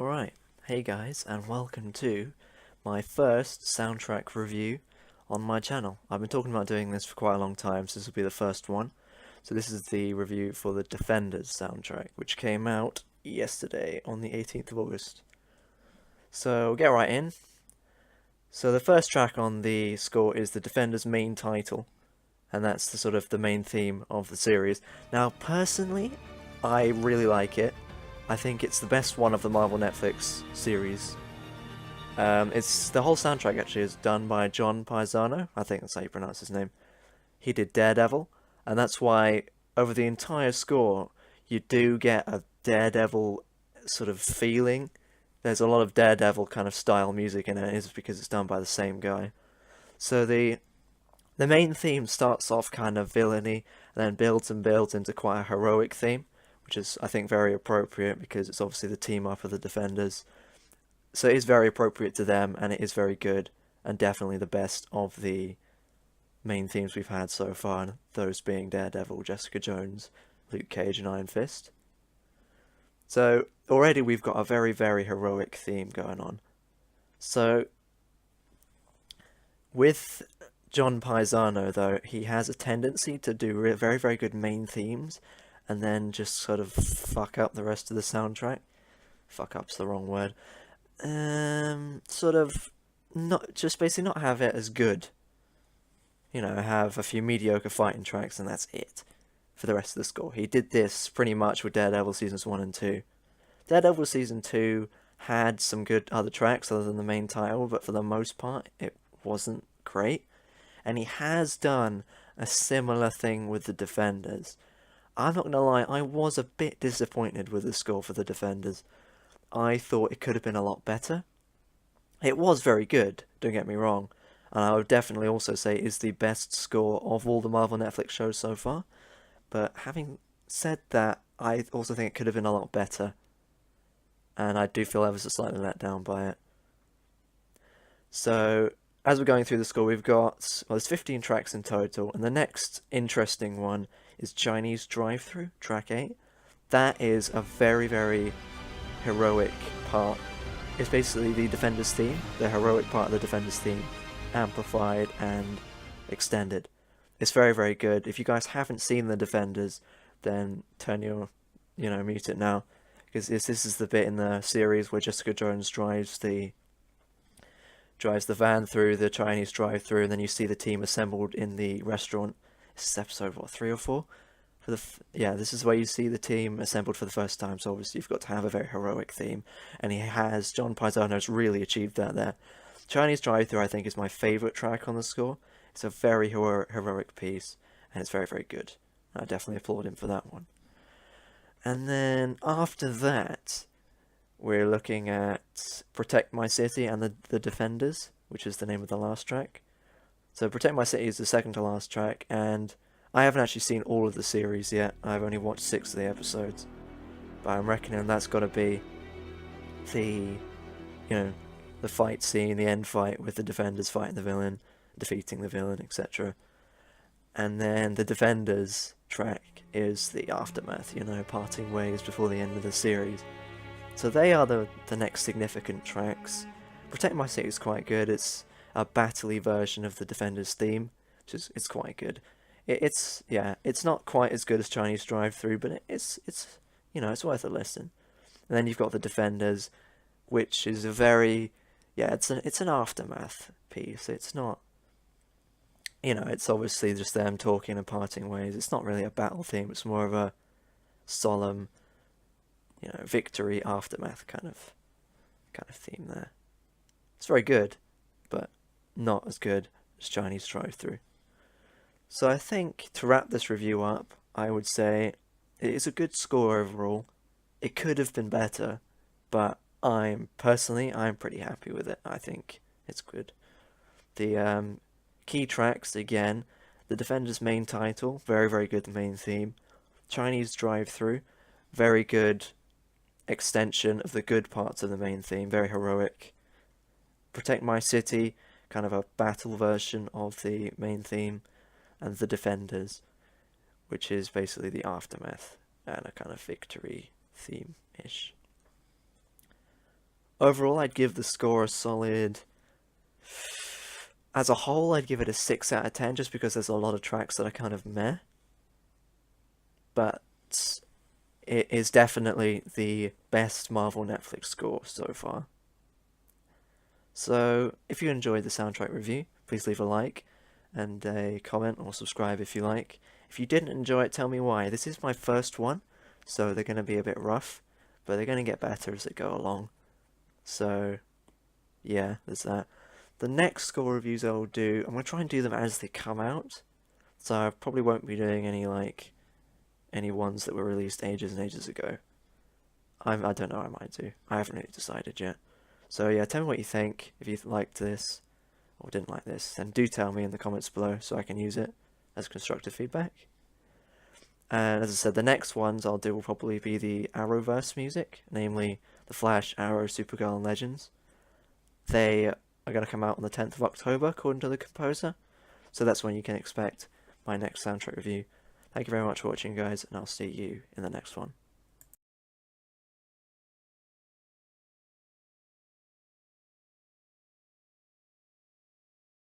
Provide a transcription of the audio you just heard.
Alright, hey guys, and welcome to my first soundtrack review on my channel. I've been talking about doing this for quite a long time, so this will be the first one. So this is the review for the Defenders soundtrack, which came out yesterday on the 18th of August. So we'll get right in. So the first track on the score is the Defenders main title, and that's the sort of the main theme of the series. Now, personally, I really like it. I think it's the best one of the Marvel Netflix series. It's the whole soundtrack actually is done by John Paisano. I think that's how you pronounce his name. He did Daredevil, and that's why over the entire score you do get a Daredevil sort of feeling. There's a lot of Daredevil kind of style music in it, is because it's done by the same guy. So the main theme starts off kind of villainy, and then builds and builds into quite a heroic theme, which is, I think, very appropriate because it's obviously the team up of the Defenders. So it is very appropriate to them, and it is very good, and definitely the best of the main themes we've had so far, and those being Daredevil, Jessica Jones, Luke Cage, and Iron Fist. So already we've got a very, very heroic theme going on. So with John Paisano, though, he has a tendency to do very, very good main themes and then just sort of fuck up the rest of the soundtrack. Fuck up's the wrong word. Sort of not just basically not have it as good. You know, have a few mediocre fighting tracks and that's it for the rest of the score. He did this pretty much with Daredevil seasons 1 and 2. Daredevil season 2 had some good other tracks other than the main title, but for the most part it wasn't great. And he has done a similar thing with the Defenders. I'm not gonna lie, I was a bit disappointed with the score for the Defenders. I thought it could have been a lot better. It was very good, don't get me wrong, and I would definitely also say it is the best score of all the Marvel Netflix shows so far. But having said that, I also think it could have been a lot better, and I do feel ever so slightly let down by it. So, as we're going through the score, we've got, well, there's 15 tracks in total, and the next interesting one is Chinese Drive-Thru, track 8. That is a very, very heroic part. It's basically the Defenders theme, the heroic part of the Defenders theme, amplified and extended. It's very, very good. If you guys haven't seen the Defenders, then turn your, mute it now, because this is the bit in the series where Jessica Jones drives the van through the Chinese drive-through, and then you see the team assembled in the restaurant. This is episode, what, 3 or 4? Yeah, this is where you see the team assembled for the first time, so obviously you've got to have a very heroic theme, and John Paisano's really achieved that there. Chinese Drive-Thru, I think, is my favourite track on the score. It's a very heroic piece, and it's very, very good. I definitely applaud him for that one. And then after that, we're looking at Protect My City and the Defenders, which is the name of the last track. So Protect My City is the second to last track, and I haven't actually seen all of the series yet. I've only watched 6 of the episodes. But I'm reckoning that's got to be the, the fight scene, the end fight with the Defenders fighting the villain, defeating the villain, etc. And then the Defenders track is the aftermath, parting ways before the end of the series. So they are the next significant tracks. Protect My City is quite good. It's a battle-y version of the Defenders theme, it's quite good. It's not quite as good as Chinese Drive-Thru, but it's worth a listen. And then you've got the Defenders, which is a very, it's an aftermath piece. It's not, it's obviously just them talking and parting ways. It's not really a battle theme. It's more of a solemn, victory aftermath kind of theme there. It's very good, but not as good as Chinese Drive-Thru. So I think to wrap this review up, I would say it is a good score overall. It could have been better, but I'm pretty happy with it. I think it's good. The key tracks, again, the Defenders main title, very, very good main theme. Chinese Drive-Thru, very good extension of the good parts of the main theme, very heroic. Protect My City, kind of a battle version of the main theme. And the Defenders, which is basically the aftermath and a kind of victory theme-ish. Overall, I'd give the score a solid. As a whole, I'd give it a 6 out of 10 just because there's a lot of tracks that are kind of meh. But it is definitely the best Marvel Netflix score so far. So, if you enjoyed the soundtrack review, please leave a like and a comment or subscribe if you like. If you didn't enjoy it, tell me why. This is my first one, so they're going to be a bit rough, but they're going to get better as they go along. So, yeah, there's that. The next score reviews I'll do, I'm going to try and do them as they come out. So I probably won't be doing any ones that were released ages and ages ago. I don't know, I might do. I haven't really decided yet. So yeah, tell me what you think. If you liked this or didn't like this, then do tell me in the comments below so I can use it as constructive feedback. And as I said, the next ones I'll do will probably be the Arrowverse music, namely The Flash, Arrow, Supergirl, and Legends. They are going to come out on the 10th of October, according to the composer. So that's when you can expect my next soundtrack review. Thank you very much for watching, guys, and I'll see you in the next one.